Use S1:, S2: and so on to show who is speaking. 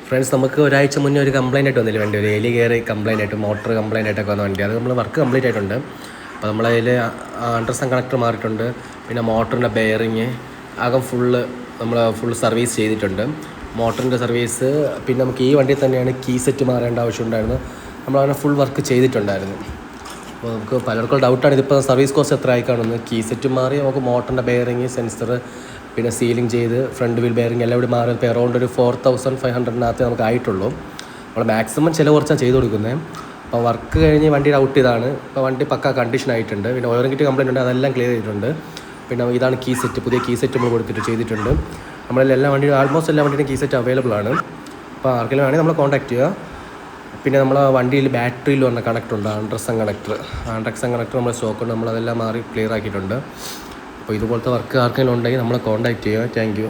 S1: Friends, നമുക്ക് ഒരാഴ്ച മുന്നേ ഒരു കംപ്ലയിൻ്റ് ആയിട്ട് വന്നില്ല വണ്ടി, ഒരു എലി കയറി കംപ്ലയിൻ്റ് ആയിട്ട്, മോട്ടർ കംപ്ലയിൻ്റ് ആയിട്ടൊക്കെ വന്ന വണ്ടി. അത് നമ്മൾ വർക്ക് കംപ്ലീറ്റ് ആയിട്ടുണ്ട്. അപ്പോൾ നമ്മളതിൽ അണ്ടർസം കണക്ടർ മാറിയിട്ടുണ്ട്. പിന്നെ മോട്ടറിൻ്റെ ബെയറിങ് അകം ഫുൾ സർവീസ് ചെയ്തിട്ടുണ്ട്. മോട്ടറിൻ്റെ സർവീസ്, പിന്നെ നമുക്ക് ഈ വണ്ടിയിൽ തന്നെയാണ് കീ സെറ്റ് മാറേണ്ട ആവശ്യമുണ്ടായിരുന്നു. നമ്മളങ്ങനെ ഫുൾ വർക്ക് ചെയ്തിട്ടുണ്ടായിരുന്നു. അപ്പോൾ നമുക്ക് പലർക്കും ഡൗട്ടാണ് ഇതിപ്പോൾ സർവീസ് കോസ്റ്റ് എത്ര ആയിക്കാണെന്ന്. കീ സെറ്റ് മാറി നമുക്ക് മോട്ടറിൻ്റെ ബെയറിങ്, സെൻസർ, പിന്നെ സീലിംഗ് ചെയ്ത് ഫ്രണ്ട് വീൽ ബെയറിങ് എല്ലാം കൂടി മാറി ഇപ്പോൾ അറൗണ്ട് ഒരു 4500 നമുക്ക് ആയിട്ടുള്ളൂ. നമ്മൾ മാക്സിമം ചിലവ് കുറച്ചാണ് ചെയ്ത് കൊടുക്കുന്നത്. അപ്പോൾ വർക്ക് കഴിഞ്ഞ് വണ്ടിയുടെ ഔട്ട് ഇതാണ്. ഇപ്പോൾ വണ്ടി പക്ക കണ്ടീഷൻ ആയിട്ടുണ്ട്. പിന്നെ ഓയിൽ കിറ്റ് കംപ്ലയിൻ്റ് ഉണ്ട്, അതെല്ലാം ക്ലിയർ ചെയ്തിട്ടുണ്ട്. പിന്നെ ഇതാണ് കീ സെറ്റ്, പുതിയ കീ സെറ്റ് നമ്മൾ കൊടുത്തിട്ട് ചെയ്തിട്ടുണ്ട്. നമ്മളെല്ലാം വണ്ടി ആൾമോസ്റ്റ് എല്ലാ വണ്ടിയുടെ കീ സെറ്റ് അവൈലബിൾ ആണ്. അപ്പോൾ ആർക്കെങ്കിലും വേണമെങ്കിൽ നമ്മളെ കോൺടാക്ട് ചെയ്യുക. പിന്നെ നമ്മളെ വണ്ടിയിൽ ബാറ്ററിയിൽ വന്ന കണക്ടറുണ്ട്, ആൻഡ്രസം കണക്ടർ നമ്മൾ സ്റ്റോക്ക് ഉണ്ട്, നമ്മളതെല്ലാം മാറി ക്ലിയർ ആക്കിയിട്ടുണ്ട്. അപ്പോൾ ഇതുപോലത്തെ വർക്ക് ആർക്കെങ്കിലും ഉണ്ടെങ്കിൽ നമ്മളെ കോൺടാക്ട് ചെയ്യുക. Thank you.